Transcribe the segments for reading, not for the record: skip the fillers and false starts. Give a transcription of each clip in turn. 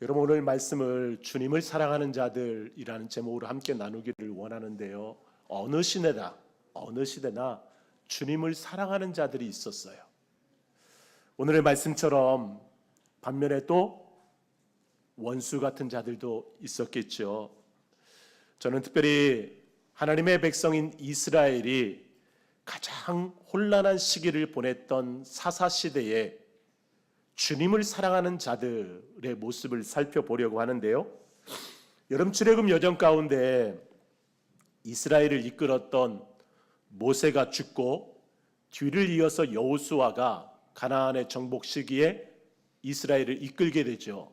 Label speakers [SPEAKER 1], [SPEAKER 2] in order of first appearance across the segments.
[SPEAKER 1] 여러분, 오늘 말씀을 주님을 사랑하는 자들이라는 제목으로 함께 나누기를 원하는데요. 어느 시대나 주님을 사랑하는 자들이 있었어요. 오늘의 말씀처럼 반면에 또 원수 같은 자들도 있었겠죠. 저는 특별히 하나님의 백성인 이스라엘이 가장 혼란한 시기를 보냈던 사사시대에 주님을 사랑하는 자들의 모습을 살펴보려고 하는데요. 여름 출애굽 여정 가운데 이스라엘을 이끌었던 모세가 죽고 뒤를 이어서 여호수아가 가나안의 정복 시기에 이스라엘을 이끌게 되죠.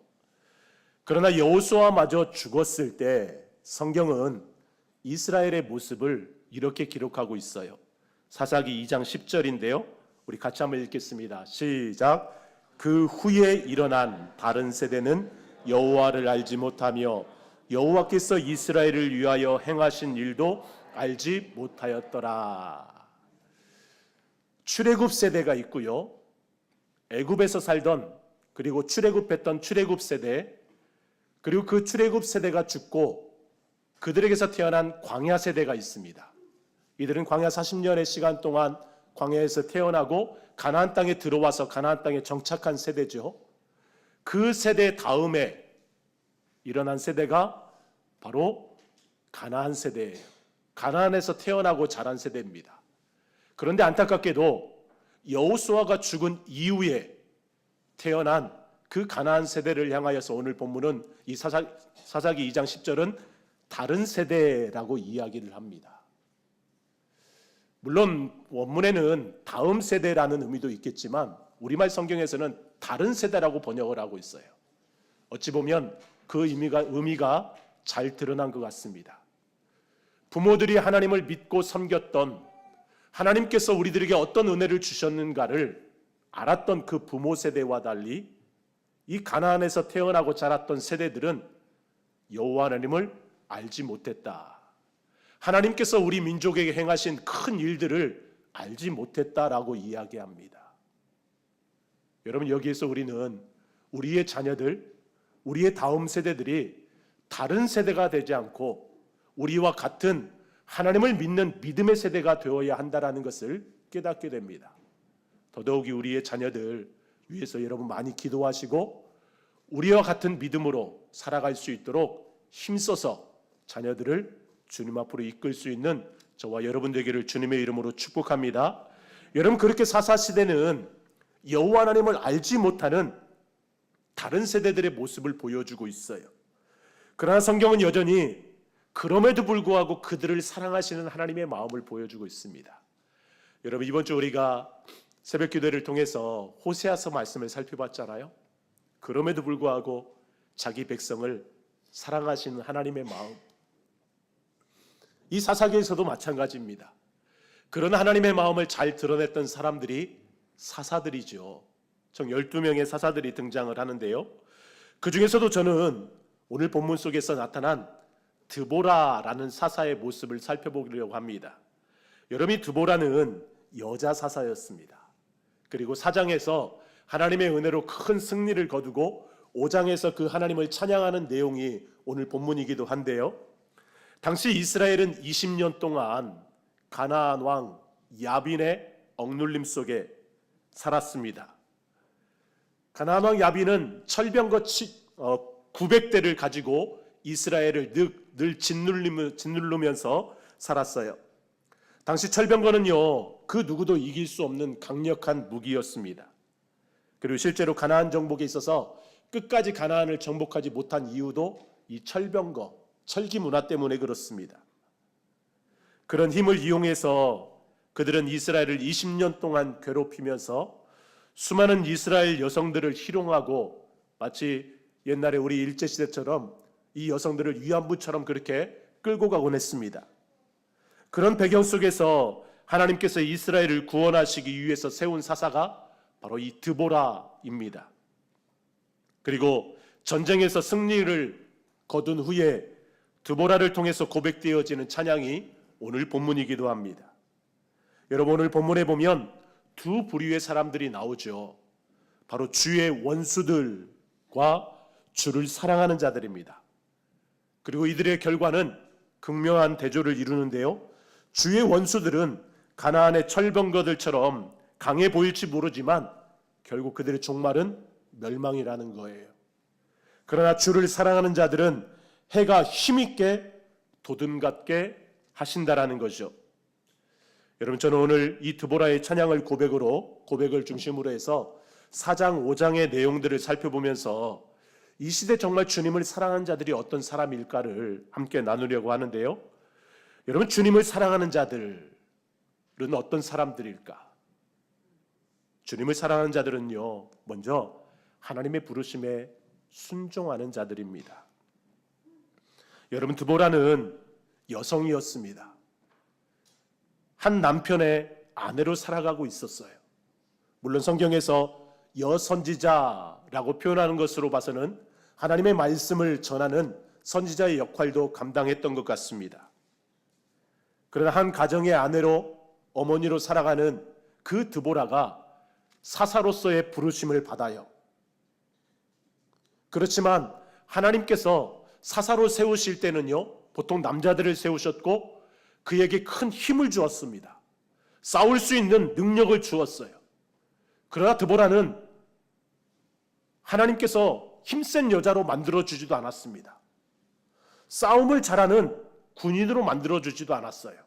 [SPEAKER 1] 그러나 여호수아마저 죽었을 때 성경은 이스라엘의 모습을 이렇게 기록하고 있어요. 사사기 2장 10절인데요. 우리 같이 한번 읽겠습니다. 시작. 그 후에 일어난 다른 세대는 여호와를 알지 못하며 여호와께서 이스라엘을 위하여 행하신 일도 알지 못하였더라. 출애굽 세대가 있고요. 애굽에서 살던 그리고 출애굽했던 출애굽 세대, 그리고 그 출애굽 세대가 죽고 그들에게서 태어난 광야 세대가 있습니다. 이들은 광야 40년의 시간 동안 광야에서 태어나고 가나안 땅에 들어와서 가나안 땅에 정착한 세대죠. 그 세대 다음에 일어난 세대가 바로 가나안 세대예요. 가나안에서 태어나고 자란 세대입니다. 그런데 안타깝게도 여호수아가 죽은 이후에 태어난 그 가나안 세대를 향하여서 오늘 본문은 이 사사기 2장 10절은 다른 세대라고 이야기를 합니다. 물론 원문에는 다음 세대라는 의미도 있겠지만 우리말 성경에서는 다른 세대라고 번역을 하고 있어요. 어찌 보면 그 의미가 잘 드러난 것 같습니다. 부모들이 하나님을 믿고 섬겼던, 하나님께서 우리들에게 어떤 은혜를 주셨는가를 알았던 그 부모 세대와 달리 이 가나안에서 태어나고 자랐던 세대들은 여호와 하나님을 알지 못했다. 하나님께서 우리 민족에게 행하신 큰 일들을 알지 못했다라고 이야기합니다. 여러분, 여기에서 우리는 우리의 자녀들, 우리의 다음 세대들이 다른 세대가 되지 않고 우리와 같은 하나님을 믿는 믿음의 세대가 되어야 한다는 것을 깨닫게 됩니다. 더더욱이 우리의 자녀들 위해서 여러분 많이 기도하시고 우리와 같은 믿음으로 살아갈 수 있도록 힘써서 자녀들을 주님 앞으로 이끌 수 있는 저와 여러분 되기를 주님의 이름으로 축복합니다. 여러분, 그렇게 사사시대는 여호와 하나님을 알지 못하는 다른 세대들의 모습을 보여주고 있어요. 그러나 성경은 여전히 그럼에도 불구하고 그들을 사랑하시는 하나님의 마음을 보여주고 있습니다. 여러분, 이번 주 우리가 새벽 기도를 통해서 호세아서 말씀을 살펴봤잖아요. 그럼에도 불구하고 자기 백성을 사랑하시는 하나님의 마음, 이 사사기에서도 마찬가지입니다. 그런 하나님의 마음을 잘 드러냈던 사람들이 사사들이죠. 총 12명의 사사들이 등장을 하는데요. 그 중에서도 저는 오늘 본문 속에서 나타난 드보라라는 사사의 모습을 살펴보려고 합니다. 여러분, 드보라는 여자 사사였습니다. 그리고 4장에서 하나님의 은혜로 큰 승리를 거두고 5장에서 그 하나님을 찬양하는 내용이 오늘 본문이기도 한데요. 당시 이스라엘은 20년 동안 가나안 왕 야빈의 억눌림 속에 살았습니다. 가나안 왕 야빈은 철병거 900대를 가지고 이스라엘을 늘 짓누르면서 살았어요. 당시 철병거는요, 그 누구도 이길 수 없는 강력한 무기였습니다. 그리고 실제로 가나안 정복에 있어서 끝까지 가나안을 정복하지 못한 이유도 이 철병거, 철기 문화 때문에 그렇습니다. 그런 힘을 이용해서 그들은 이스라엘을 20년 동안 괴롭히면서 수많은 이스라엘 여성들을 희롱하고 마치 옛날에 우리 일제시대처럼 이 여성들을 위안부처럼 그렇게 끌고 가곤 했습니다. 그런 배경 속에서 하나님께서 이스라엘을 구원하시기 위해서 세운 사사가 바로 이 드보라입니다. 그리고 전쟁에서 승리를 거둔 후에 드보라를 통해서 고백되어지는 찬양이 오늘 본문이기도 합니다. 여러분, 오늘 본문에 보면 두 부류의 사람들이 나오죠. 바로 주의 원수들과 주를 사랑하는 자들입니다. 그리고 이들의 결과는 극명한 대조를 이루는데요. 주의 원수들은 가나안의 철병거들처럼 강해 보일지 모르지만 결국 그들의 종말은 멸망이라는 거예요. 그러나 주를 사랑하는 자들은 해가 힘있게 도둠같게 하신다라는 거죠. 여러분, 저는 오늘 이 드보라의 찬양을 고백을 중심으로 해서 4장 5장의 내용들을 살펴보면서 이 시대 정말 주님을 사랑하는 자들이 어떤 사람일까를 함께 나누려고 하는데요. 여러분, 주님을 사랑하는 자들은 어떤 사람들일까? 주님을 사랑하는 자들은요, 먼저 하나님의 부르심에 순종하는 자들입니다. 여러분, 드보라는 여성이었습니다. 한 남편의 아내로 살아가고 있었어요. 물론 성경에서 여선지자라고 표현하는 것으로 봐서는 하나님의 말씀을 전하는 선지자의 역할도 감당했던 것 같습니다. 그러나 한 가정의 아내로 어머니로 살아가는 그 드보라가 사사로서의 부르심을 받아요. 그렇지만 하나님께서 사사로 세우실 때는요, 보통 남자들을 세우셨고 그에게 큰 힘을 주었습니다. 싸울 수 있는 능력을 주었어요. 그러나 드보라는 하나님께서 힘센 여자로 만들어주지도 않았습니다. 싸움을 잘하는 군인으로 만들어주지도 않았어요.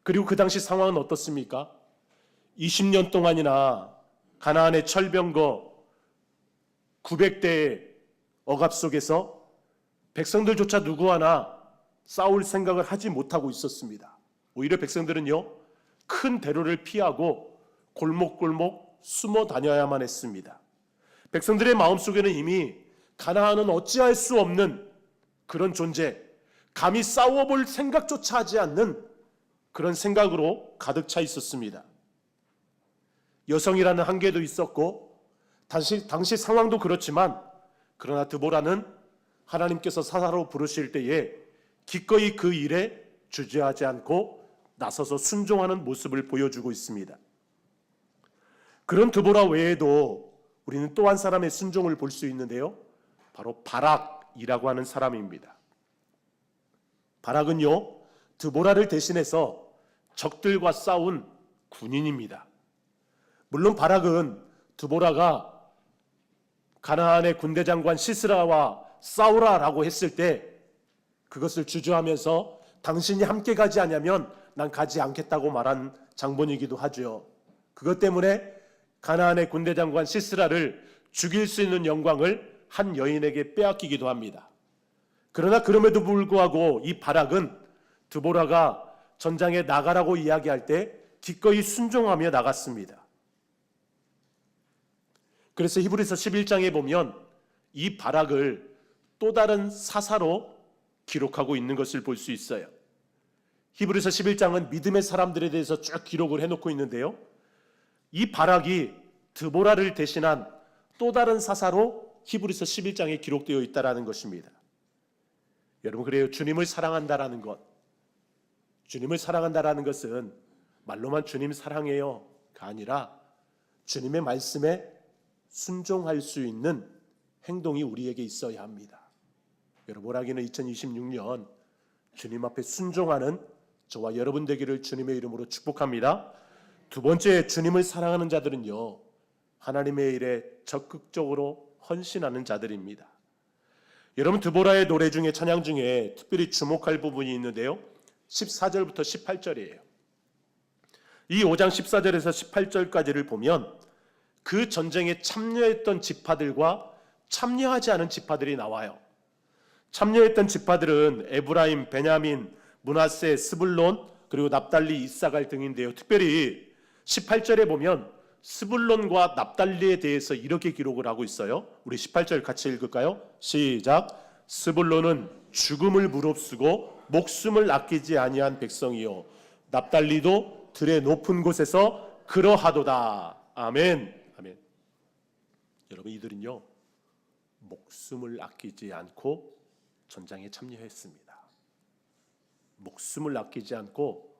[SPEAKER 1] 그리고 그 당시 상황은 어떻습니까? 20년 동안이나 가나안의 철병거 900대의 억압 속에서 백성들조차 누구 하나 싸울 생각을 하지 못하고 있었습니다. 오히려 백성들은요, 큰 대로를 피하고 골목골목 숨어 다녀야만 했습니다. 백성들의 마음속에는 이미 가나안은 어찌할 수 없는 그런 존재, 감히 싸워볼 생각조차 하지 않는 그런 생각으로 가득 차 있었습니다. 여성이라는 한계도 있었고 당시 상황도 그렇지만, 그러나 드보라는 하나님께서 사사로 부르실 때에 기꺼이 그 일에 주저하지 않고 나서서 순종하는 모습을 보여주고 있습니다. 그런 드보라 외에도 우리는 또 한 사람의 순종을 볼 수 있는데요, 바로 바락이라고 하는 사람입니다. 바락은요, 드보라를 대신해서 적들과 싸운 군인입니다. 물론 바락은 드보라가 가나안의 군대 장관 시스라와 싸우라라고 했을 때 그것을 주저하면서 당신이 함께 가지 않으면 난 가지 않겠다고 말한 장본이기도 하죠. 그것 때문에 가나안의 군대 장관 시스라를 죽일 수 있는 영광을 한 여인에게 빼앗기기도 합니다. 그러나 그럼에도 불구하고 이 바락은 드보라가 전장에 나가라고 이야기할 때 기꺼이 순종하며 나갔습니다. 그래서 히브리서 11장에 보면 이 바락을 또 다른 사사로 기록하고 있는 것을 볼 수 있어요. 히브리서 11장은 믿음의 사람들에 대해서 쭉 기록을 해놓고 있는데요, 이 바락이 드보라를 대신한 또 다른 사사로 히브리서 11장에 기록되어 있다는 것입니다. 여러분, 그래요. 주님을 사랑한다라는 것, 주님을 사랑한다라는 것은 말로만 주님 사랑해요가 아니라 주님의 말씀에 순종할 수 있는 행동이 우리에게 있어야 합니다. 여러분, 오라기는 2026년 주님 앞에 순종하는 저와 여러분 되기를 주님의 이름으로 축복합니다. 두 번째, 주님을 사랑하는 자들은요, 하나님의 일에 적극적으로 헌신하는 자들입니다. 여러분, 드보라의 노래 중에, 찬양 중에 특별히 주목할 부분이 있는데요, 14절부터 18절이에요. 이 5장 14절에서 18절까지를 보면 그 전쟁에 참여했던 지파들과 참여하지 않은 지파들이 나와요. 참여했던 지파들은 에브라임, 베냐민, 므낫세, 스불론, 그리고 납달리, 이사갈 등인데요, 특별히 18절에 보면 스불론과 납달리에 대해서 이렇게 기록을 하고 있어요. 우리 18절 같이 읽을까요? 시작. 스불론은 죽음을 무릅쓰고 목숨을 아끼지 아니한 백성이요, 납달리도 들의 높은 곳에서 그러하도다. 아멘. 아멘. 여러분, 이들은요, 목숨을 아끼지 않고 전장에 참여했습니다. 목숨을 아끼지 않고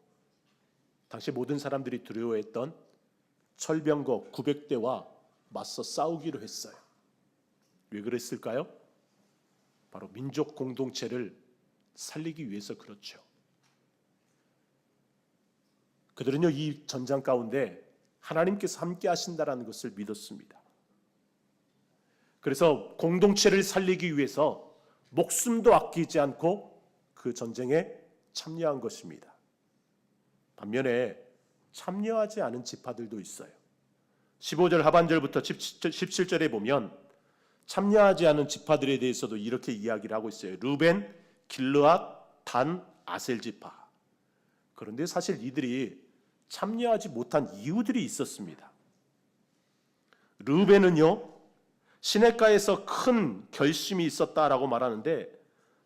[SPEAKER 1] 당시 모든 사람들이 두려워했던 철병거 900대와 맞서 싸우기로 했어요. 왜 그랬을까요? 바로 민족 공동체를 살리기 위해서 그렇죠. 그들은요, 이 전장 가운데 하나님께서 함께 하신다라는 것을 믿었습니다. 그래서 공동체를 살리기 위해서 목숨도 아끼지 않고 그 전쟁에 참여한 것입니다. 반면에 참여하지 않은 지파들도 있어요. 15절 하반절부터 17절에 보면 참여하지 않은 지파들에 대해서도 이렇게 이야기를 하고 있어요. 루벤, 길르앗, 단, 아셀 지파. 그런데 사실 이들이 참여하지 못한 이유들이 있었습니다. 루벤은요, 시냇가에서 큰 결심이 있었다라고 말하는데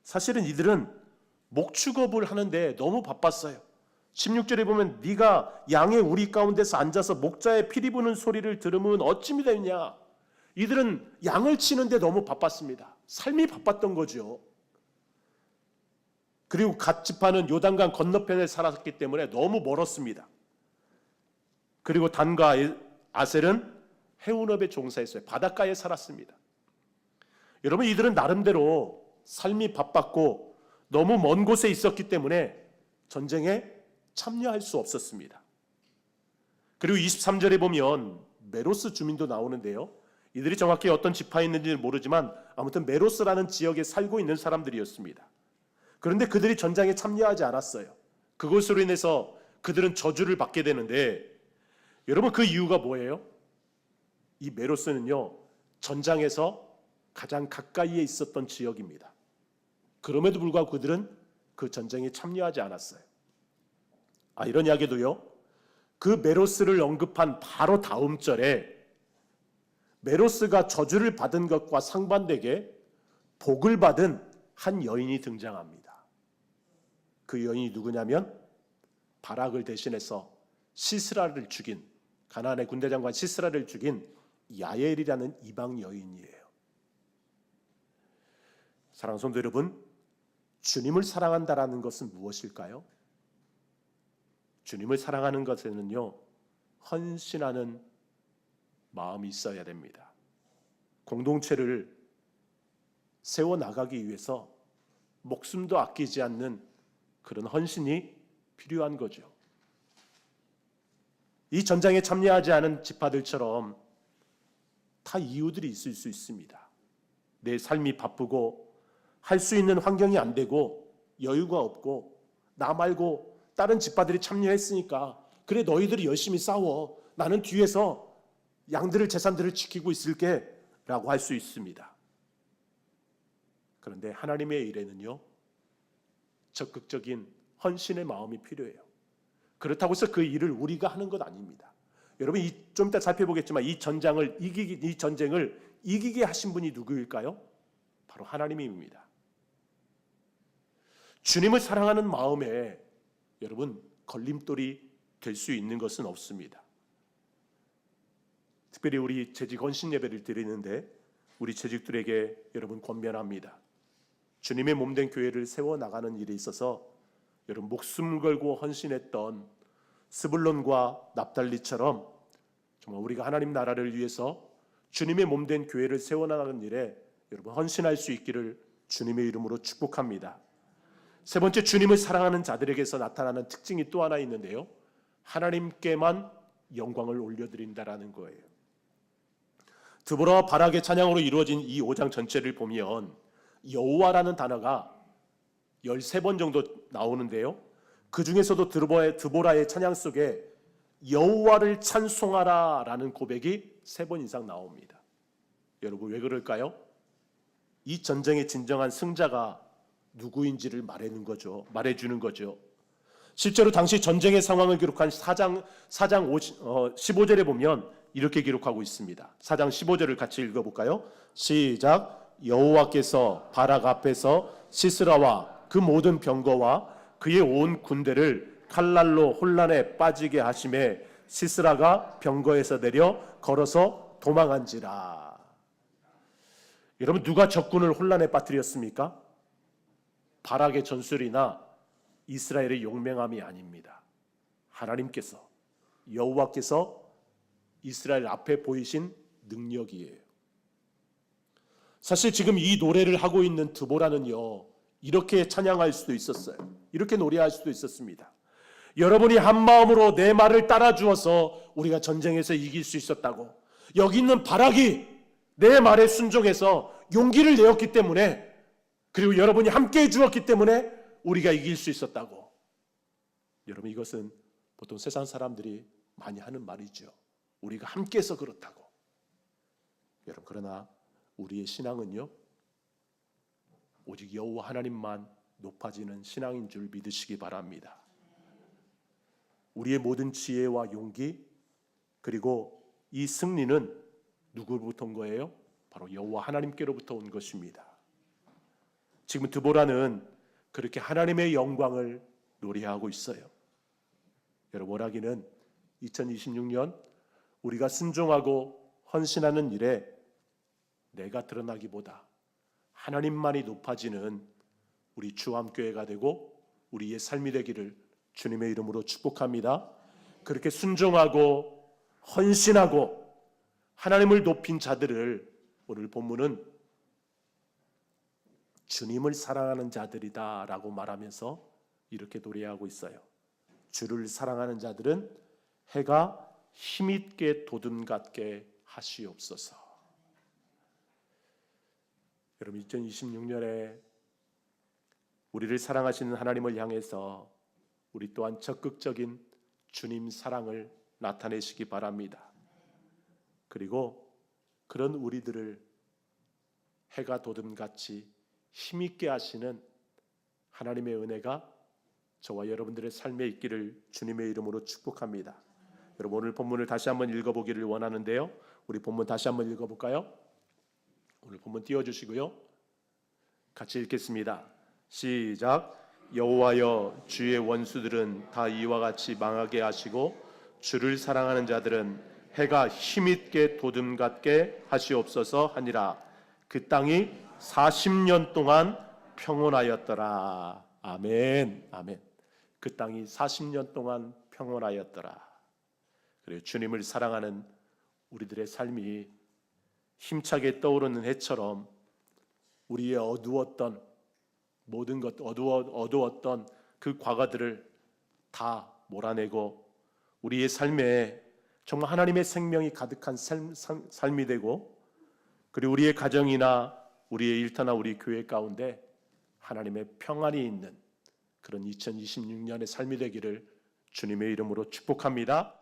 [SPEAKER 1] 사실은 이들은 목축업을 하는데 너무 바빴어요. 16절에 보면 네가 양의 우리 가운데서 앉아서 목자의 피리 부는 소리를 들으면 어찌 되느냐. 이들은 양을 치는데 너무 바빴습니다. 삶이 바빴던 거죠. 그리고 갓 지파는 요단강 건너편에 살았기 때문에 너무 멀었습니다. 그리고 단과 아셀은 해운업에 종사했어요. 바닷가에 살았습니다. 여러분, 이들은 나름대로 삶이 바빴고 너무 먼 곳에 있었기 때문에 전쟁에 참여할 수 없었습니다. 그리고 23절에 보면 메로스 주민도 나오는데요. 이들이 정확히 어떤 지파에 있는지는 모르지만 아무튼 메로스라는 지역에 살고 있는 사람들이었습니다. 그런데 그들이 전쟁에 참여하지 않았어요. 그것으로 인해서 그들은 저주를 받게 되는데 여러분, 그 이유가 뭐예요? 이 메로스는요, 전장에서 가장 가까이에 있었던 지역입니다. 그럼에도 불구하고 그들은 그 전쟁에 참여하지 않았어요. 이런 이야기도요, 그 메로스를 언급한 바로 다음 절에 메로스가 저주를 받은 것과 상반되게 복을 받은 한 여인이 등장합니다. 그 여인이 누구냐면 바락을 대신해서 시스라를 죽인, 가나안의 군대 장관 시스라를 죽인 야엘이라는 이방 여인이에요. 사랑하는 성도 여러분, 주님을 사랑한다라는 것은 무엇일까요? 주님을 사랑하는 것에는요, 헌신하는 마음이 있어야 됩니다. 공동체를 세워나가기 위해서 목숨도 아끼지 않는 그런 헌신이 필요한 거죠. 이 전장에 참여하지 않은 지파들처럼 다 이유들이 있을 수 있습니다. 내 삶이 바쁘고 할 수 있는 환경이 안 되고 여유가 없고 나 말고 다른 지파들이 참여했으니까 그래 너희들이 열심히 싸워. 나는 뒤에서 양들을 재산들을 지키고 있을게 라고 할 수 있습니다. 그런데 하나님의 일에는요, 적극적인 헌신의 마음이 필요해요. 그렇다고 해서 그 일을 우리가 하는 것 아닙니다. 여러분, 좀 이따 살펴보겠지만 이 전쟁을 이기게 하신 분이 누구일까요? 바로 하나님입니다. 주님을 사랑하는 마음에 여러분 걸림돌이 될 수 있는 것은 없습니다. 특별히 우리 재직 헌신 예배를 드리는데 우리 재직들에게 여러분 권면합니다. 주님의 몸된 교회를 세워나가는 일에 있어서 여러분 목숨 걸고 헌신했던 스불론과 납달리처럼 정말 우리가 하나님 나라를 위해서 주님의 몸된 교회를 세워나가는 일에 여러분 헌신할 수 있기를 주님의 이름으로 축복합니다. 세 번째, 주님을 사랑하는 자들에게서 나타나는 특징이 또 하나 있는데요, 하나님께만 영광을 올려드린다라는 거예요. 드보라와 바락의 찬양으로 이루어진 이 5장 전체를 보면 여호와라는 단어가 13번 정도 나오는데요, 그 중에서도 드보라의 찬양 속에 여호와를 찬송하라 라는 고백이 3번 이상 나옵니다. 여러분, 왜 그럴까요? 이 전쟁의 진정한 승자가 누구인지를 말해주는 거죠. 실제로 당시 전쟁의 상황을 기록한 4장 15절에 보면 이렇게 기록하고 있습니다. 4장 15절을 같이 읽어볼까요? 시작. 여호와께서 바락 앞에서 시스라와 그 모든 병거와 그의 온 군대를 칼날로 혼란에 빠지게 하심에 시스라가 병거에서 내려 걸어서 도망한지라. 여러분, 누가 적군을 혼란에 빠뜨렸습니까? 바락의 전술이나 이스라엘의 용맹함이 아닙니다. 하나님께서, 여호와께서 이스라엘 앞에 보이신 능력이에요. 사실 지금 이 노래를 하고 있는 드보라는요, 이렇게 찬양할 수도 있었어요. 이렇게 노래할 수도 있었습니다. 여러분이 한 마음으로 내 말을 따라 주어서 우리가 전쟁에서 이길 수 있었다고. 여기 있는 바락이 내 말에 순종해서 용기를 내었기 때문에, 그리고 여러분이 함께 해주었기 때문에 우리가 이길 수 있었다고. 여러분, 이것은 보통 세상 사람들이 많이 하는 말이죠. 우리가 함께해서 그렇다고. 여러분, 그러나 우리의 신앙은요, 오직 여호와 하나님만 높아지는 신앙인 줄 믿으시기 바랍니다. 우리의 모든 지혜와 용기, 그리고 이 승리는 누구로부터 온 거예요? 바로 여호와 하나님께로부터 온 것입니다. 지금 드보라는 그렇게 하나님의 영광을 노래하고 있어요. 여러분, 오라기는 2026년 우리가 순종하고 헌신하는 일에 내가 드러나기보다 하나님만이 높아지는 우리 주암교회가 되고 우리의 삶이 되기를 주님의 이름으로 축복합니다. 그렇게 순종하고 헌신하고 하나님을 높인 자들을 오늘 본문은 주님을 사랑하는 자들이다 라고 말하면서 이렇게 노래하고 있어요. 주를 사랑하는 자들은 해가 힘있게 돋음 같게 하시옵소서. 여러분, 2026년에 우리를 사랑하시는 하나님을 향해서 우리 또한 적극적인 주님 사랑을 나타내시기 바랍니다. 그리고 그런 우리들을 해가 돋음같이 힘있게 하시는 하나님의 은혜가 저와 여러분들의 삶에 있기를 주님의 이름으로 축복합니다. 여러분, 오늘 본문을 다시 한번 읽어보기를 원하는데요, 우리 본문 다시 한번 읽어볼까요? 오늘 본문 띄워주시고요, 같이 읽겠습니다. 시작. 여호와여, 주의 원수들은 다 이와 같이 망하게 하시고 주를 사랑하는 자들은 해가 힘있게 돋음 같게 하시옵소서 하니라. 그 땅이 40년 동안 평온하였더라. 아멘. 아멘. 그 땅이 40년 동안 평온하였더라. 그리고 주님을 사랑하는 우리들의 삶이 힘차게 떠오르는 해처럼 우리의 어두웠던 모든 것, 어두웠던 그 과거들을 다 몰아내고 우리의 삶에 정말 하나님의 생명이 가득한 삶이 되고, 그리고 우리의 가정이나 우리의 일터나 우리 교회 가운데 하나님의 평안이 있는 그런 2026년의 삶이 되기를 주님의 이름으로 축복합니다.